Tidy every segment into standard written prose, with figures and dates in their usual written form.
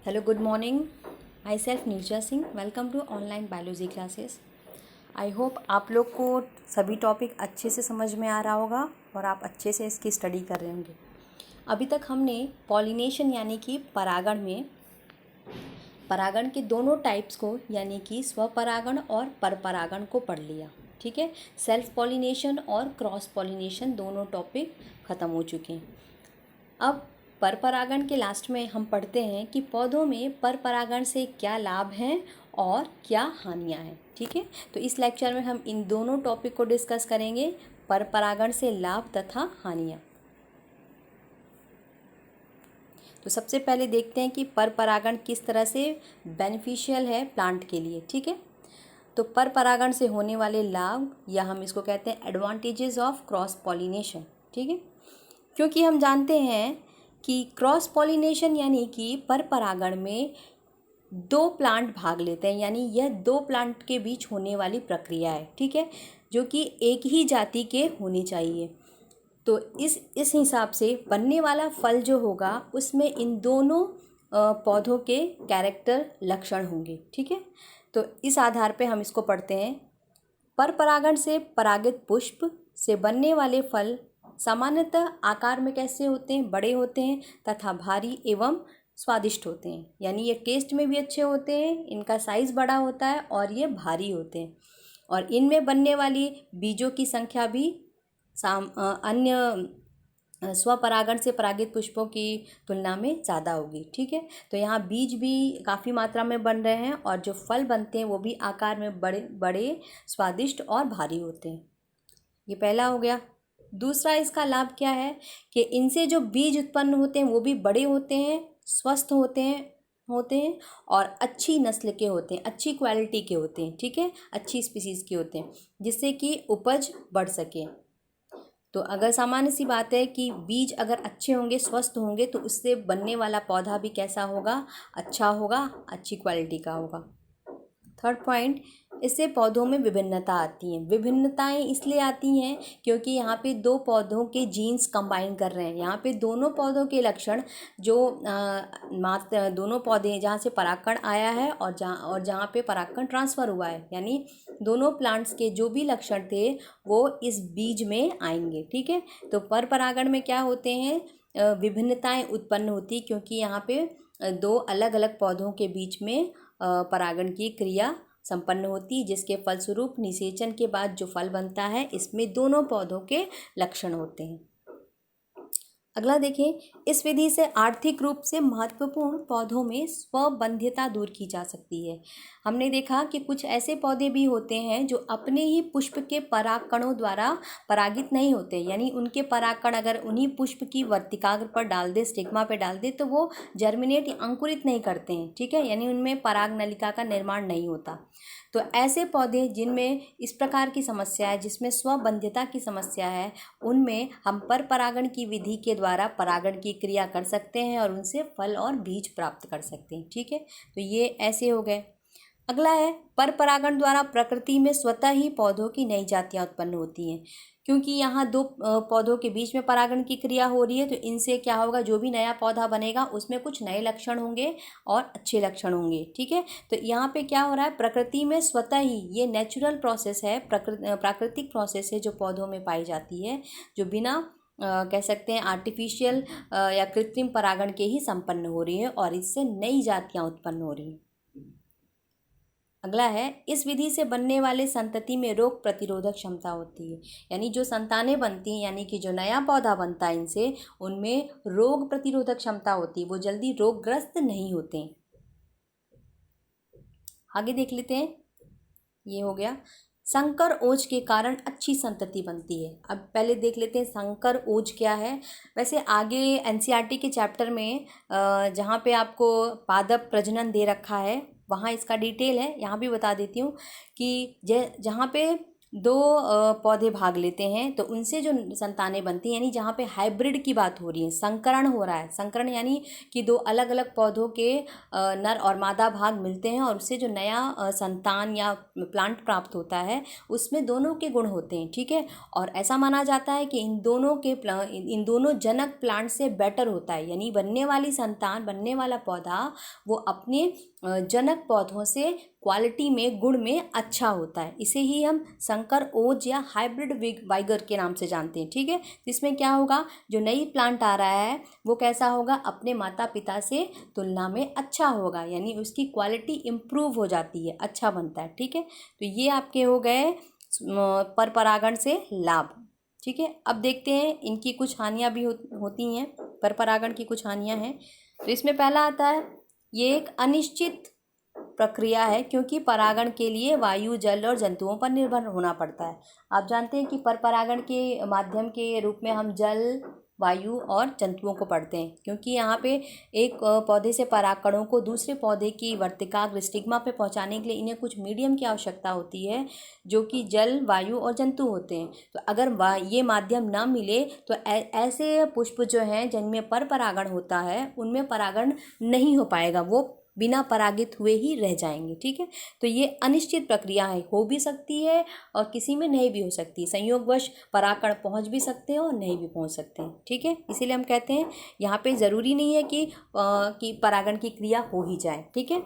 Hello, good morning. Myself Neerja Singh. Welcome to online biology classes. I hope आप लोग को सभी टॉपिक अच्छे से समझ में आ रहा होगा और आप अच्छे से इसकी स्टडी कर रहे होंगे. अभी तक हमने पॉलिनेशन यानी कि परागण में परागण के दोनों टाइप्स को यानी कि स्वपरागण और परपरागण को पढ़ लिया. ठीक है, सेल्फ पॉलिनेशन और क्रॉस पॉलिनेशन दोनों टॉपिक ख़त्म हो चुके हैं. अब परपरागण के लास्ट में हम पढ़ते हैं कि पौधों में परपरागण से क्या लाभ हैं और क्या हानियां हैं. ठीक है, तो इस लेक्चर में हम इन दोनों टॉपिक को डिस्कस करेंगे, परपरागण से लाभ तथा हानियां. तो सबसे पहले देखते हैं कि परपरागण किस तरह से बेनिफिशियल है प्लांट के लिए. ठीक है, तो परपरागण से होने वाले लाभ या हम इसको कहते हैं एडवांटेजेस ऑफ क्रॉस पॉलिनेशन. ठीक है, क्योंकि हम जानते हैं कि क्रॉस पॉलिनेशन यानी कि परपरागण में दो प्लांट भाग लेते हैं, यानी यह दो प्लांट के बीच होने वाली प्रक्रिया है. ठीक है, जो कि एक ही जाति के होने चाहिए. तो इस हिसाब से बनने वाला फल जो होगा उसमें इन दोनों पौधों के कैरेक्टर लक्षण होंगे. ठीक है, तो इस आधार पे हम इसको पढ़ते हैं. परपरागण से परागित पुष्प से बनने वाले फल सामान्यतः आकार में कैसे होते हैं, बड़े होते हैं तथा भारी एवं स्वादिष्ट होते हैं. यानी ये टेस्ट में भी अच्छे होते हैं, इनका साइज़ बड़ा होता है और ये भारी होते हैं. और इनमें बनने वाली बीजों की संख्या भी अन्य स्वपरागण से परागित पुष्पों की तुलना में ज़्यादा होगी. ठीक है, तो यहाँ बीज भी काफ़ी मात्रा में बन रहे हैं और जो फल बनते हैं वो भी आकार में बड़े बड़े, स्वादिष्ट और भारी होते हैं. ये पहला हो गया. दूसरा इसका लाभ क्या है कि इनसे जो बीज उत्पन्न होते हैं वो भी बड़े होते हैं, स्वस्थ होते हैं और अच्छी नस्ल के होते हैं, अच्छी क्वालिटी के होते हैं. ठीक है, अच्छी स्पीसीज़ के होते हैं जिससे कि उपज बढ़ सके. तो अगर सामान्य सी बात है कि बीज अगर अच्छे होंगे, स्वस्थ होंगे, तो उससे बनने वाला पौधा भी कैसा होगा, अच्छा होगा, अच्छी क्वालिटी का होगा. थर्ड पॉइंट, इससे पौधों में विभिन्नता आती है. विभिन्नताएं इसलिए आती हैं क्योंकि यहाँ पे दो पौधों के जीन्स कंबाइन कर रहे हैं. यहाँ पे दोनों पौधों के लक्षण जो दोनों पौधे जहाँ से परागकण आया है और जहाँ पे परागकण ट्रांसफ़र हुआ है, यानी दोनों प्लांट्स के जो भी लक्षण थे वो इस बीज में आएंगे. ठीक है, तो परपरागण में क्या होते हैं, विभिन्नताएं उत्पन्न होती क्योंकि यहाँ पे दो अलग अलग पौधों के बीच में परागण की क्रिया संपन्न होती है, जिसके फलस्वरूप निषेचन के बाद जो फल बनता है इसमें दोनों पौधों के लक्षण होते हैं. अगला देखें, इस विधि से आर्थिक रूप से महत्वपूर्ण पौधों में स्वबंध्यता दूर की जा सकती है. हमने देखा कि कुछ ऐसे पौधे भी होते हैं जो अपने ही पुष्प के परागकणों द्वारा परागित नहीं होते, यानी उनके परागकण अगर उन्हीं पुष्प की वर्तिकाग्र पर डाल दे, स्टिग्मा पे डाल दे, तो वो जर्मिनेट या अंकुरित नहीं करते हैं. ठीक है, यानी उनमें पराग नलिका का निर्माण नहीं होता. तो ऐसे पौधे जिनमें इस प्रकार की समस्या है, जिसमें स्वबंध्यता की समस्या है, उनमें हम परपरागण की विधि के द्वारा परागण की क्रिया कर सकते हैं और उनसे फल और बीज प्राप्त कर सकते हैं. ठीक है, तो ये ऐसे हो गए. अगला है, परपरागण द्वारा प्रकृति में स्वतः ही पौधों की नई जातियाँ उत्पन्न होती हैं. क्योंकि यहाँ दो पौधों के बीच में परागण की क्रिया हो रही है, तो इनसे क्या होगा, जो भी नया पौधा बनेगा उसमें कुछ नए लक्षण होंगे और अच्छे लक्षण होंगे. ठीक है, तो यहाँ पे क्या हो रहा है, प्रकृति में स्वतः ही, ये नेचुरल प्रोसेस है, प्राकृतिक प्रोसेस है जो पौधों में पाई जाती है, जो बिना कह सकते हैं आर्टिफिशियल या कृत्रिम परागण के ही संपन्न हो रही है और इससे नई जातियाँ उत्पन्न हो रही हैं. अगला है, इस विधि से बनने वाले संतति में रोग प्रतिरोधक क्षमता होती है. यानी जो संतानें बनती हैं, यानी कि जो नया पौधा बनता है, इनसे उनमें रोग प्रतिरोधक क्षमता होती है, वो जल्दी रोगग्रस्त नहीं होते हैं. आगे देख लेते हैं. ये हो गया, संकर ओज के कारण अच्छी संतति बनती है. अब पहले देख लेते हैं संकर ओज क्या है. वैसे आगे एनसीईआरटी के चैप्टर में जहाँ पे आपको पादप प्रजनन दे रखा है वहाँ इसका डिटेल है, यहाँ भी बता देती हूँ कि जहाँ पे दो पौधे भाग लेते हैं तो उनसे जो संतानें बनती हैं, यानी जहाँ पे हाइब्रिड की बात हो रही है, संकरण हो रहा है, संकरण यानी कि दो अलग अलग पौधों के नर और मादा भाग मिलते हैं और उससे जो नया संतान या प्लांट प्राप्त होता है उसमें दोनों के गुण होते हैं, ठीक है। और ऐसा माना जाता है कि इन दोनों जनक प्लांट से बेटर होता है, यानी बनने वाली संतान, बनने वाला पौधा वो अपने जनक पौधों से क्वालिटी में, गुण में अच्छा होता है। इसे ही हम संकर ओज या हाइब्रिड वाइगर के नाम से जानते हैं, ठीक है। इसमें क्या होगा, जो नई प्लांट आ रहा है वो कैसा होगा, अपने माता पिता से तुलना में अच्छा होगा, यानी उसकी क्वालिटी इम्प्रूव हो जाती है, अच्छा बनता है, ठीक है। तो ये आपके हो गए पर परागण से लाभ, ठीक है। अब देखते हैं इनकी कुछ हानियाँ भी होती हैं, पर परागण की कुछ हानियाँ हैं। तो इसमें पहला आता है, ये एक अनिश्चित प्रक्रिया है क्योंकि परागण के लिए वायु, जल और जंतुओं पर निर्भर होना पड़ता है। आप जानते हैं कि पर परागण के माध्यम के रूप में हम जल, वायु और जंतुओं को पढ़ते हैं, क्योंकि यहाँ पे एक पौधे से परागकणों को दूसरे पौधे की वर्तिकाग्र स्टिग्मा पे पहुँचाने के लिए इन्हें कुछ मीडियम की आवश्यकता होती है, जो कि जल, वायु और जंतु होते हैं। तो अगर ये माध्यम ना मिले तो ऐसे पुष्प जो हैं जिनमें पर परागण होता है उनमें परागण नहीं हो पाएगा, वो बिना परागित हुए ही रह जाएंगे, ठीक है। तो ये अनिश्चित प्रक्रिया है, हो भी सकती है और किसी में नहीं भी हो सकती, संयोगवश परागकण पहुंच भी सकते हैं और नहीं भी पहुंच सकते हैं, ठीक है। इसीलिए हम कहते हैं यहाँ पे ज़रूरी नहीं है कि परागण की क्रिया हो ही जाए, ठीक है।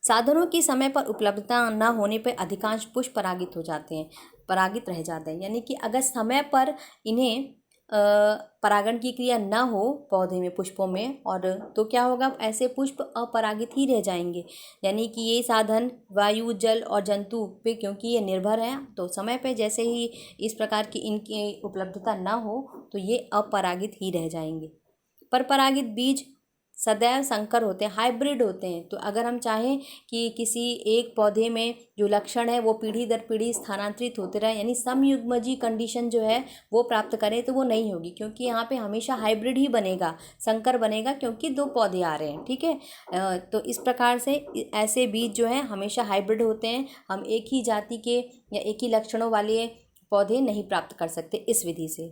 साधनों की समय पर उपलब्धता न होने पर अधिकांश पुष्प परागित हो जाते हैं, परागित रह जाते हैं, यानी कि अगर समय पर इन्हें परागण की क्रिया न हो पौधे में, पुष्पों में, और तो क्या होगा, ऐसे पुष्प अपरागित ही रह जाएंगे। यानी कि ये साधन वायु, जल और जंतु पे क्योंकि ये निर्भर है, तो समय पे जैसे ही इस प्रकार की इनकी उपलब्धता ना हो तो ये अपरागित ही रह जाएंगे। पर परागित बीज सदैव संकर होते हैं, हाइब्रिड होते हैं। तो अगर हम चाहें कि किसी एक पौधे में जो लक्षण है वो पीढ़ी दर पीढ़ी स्थानांतरित होते रहे, यानी समयुग्मजी कंडीशन जो है वो प्राप्त करें, तो वो नहीं होगी, क्योंकि यहाँ पे हमेशा हाइब्रिड ही बनेगा, संकर बनेगा, क्योंकि दो पौधे आ रहे हैं, ठीक है। तो इस प्रकार से ऐसे बीज जो हैं हमेशा हाइब्रिड होते हैं, हम एक ही जाति के या एक ही लक्षणों वाले पौधे नहीं प्राप्त कर सकते इस विधि से।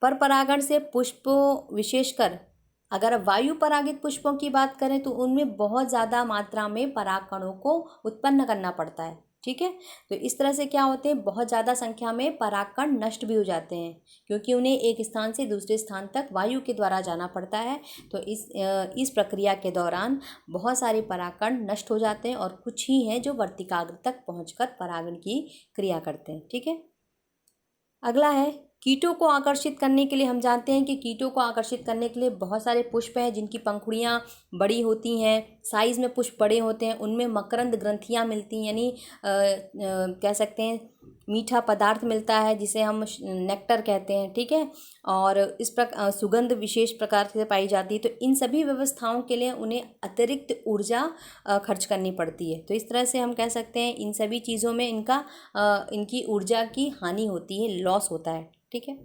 पर परागण से पुष्पों, विशेषकर अगर वायु परागित पुष्पों की बात करें तो उनमें बहुत ज़्यादा मात्रा में परागकणों को उत्पन्न करना पड़ता है, ठीक है। तो इस तरह से क्या होते हैं, बहुत ज़्यादा संख्या में परागकण नष्ट भी हो जाते हैं, क्योंकि उन्हें एक स्थान से दूसरे स्थान तक वायु के द्वारा जाना पड़ता है। तो इस प्रक्रिया के दौरान बहुत सारे परागकण नष्ट हो जाते हैं और कुछ ही हैं जो वर्तिकाग्र तक पहुँचकर परागण की क्रिया करते हैं, ठीक है। अगला है, कीटों को आकर्षित करने के लिए हम जानते हैं कि कीटों को आकर्षित करने के लिए बहुत सारे पुष्प हैं जिनकी पंखुड़ियाँ बड़ी होती हैं, साइज़ में पुष्प बड़े होते हैं, उनमें मकरंद ग्रंथियाँ मिलती हैं, यानी कह सकते हैं मीठा पदार्थ मिलता है जिसे हम नेक्टर कहते हैं, ठीक है। और इस प्रकार सुगंध विशेष प्रकार से पाई जाती है। तो इन सभी व्यवस्थाओं के लिए उन्हें अतिरिक्त ऊर्जा खर्च करनी पड़ती है। तो इस तरह से हम कह सकते हैं इन सभी चीज़ों में इनकी ऊर्जा की हानि होती है, लॉस होता है, ठीक है।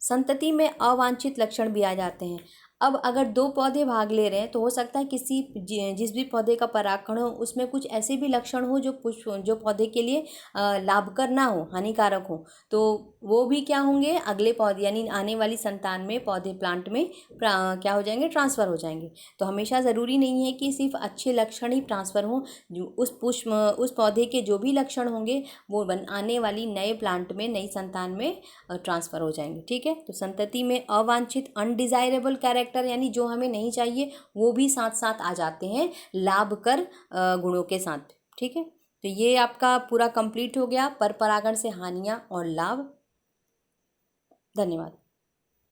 संतति में अवांछित लक्षण भी आ जाते हैं। अब अगर दो पौधे भाग ले रहे हैं तो हो सकता है जिस भी पौधे का परागकण हो उसमें कुछ ऐसे भी लक्षण हो जो पौधे के लिए लाभकर ना हो, हानिकारक हो, तो वो भी क्या होंगे, अगले पौधे यानी आने वाली संतान में, पौधे प्लांट में क्या हो जाएंगे, ट्रांसफ़र हो जाएंगे। तो हमेशा ज़रूरी नहीं है कि सिर्फ अच्छे लक्षण ही ट्रांसफ़र हों, उस पौधे के जो भी लक्षण होंगे वो आने वाली नए प्लांट में, नई संतान में ट्रांसफ़र हो जाएंगे, ठीक है। तो संतति में अवांछित, अनडिज़ायरेबल कैरेक्टर, यानी जो हमें नहीं चाहिए वो भी साथ साथ आ जाते हैं लाभकर गुणों के साथ, ठीक है। तो ये आपका पूरा कंप्लीट हो गया, पर परागण से हानियाँ और लाभ। धन्यवाद।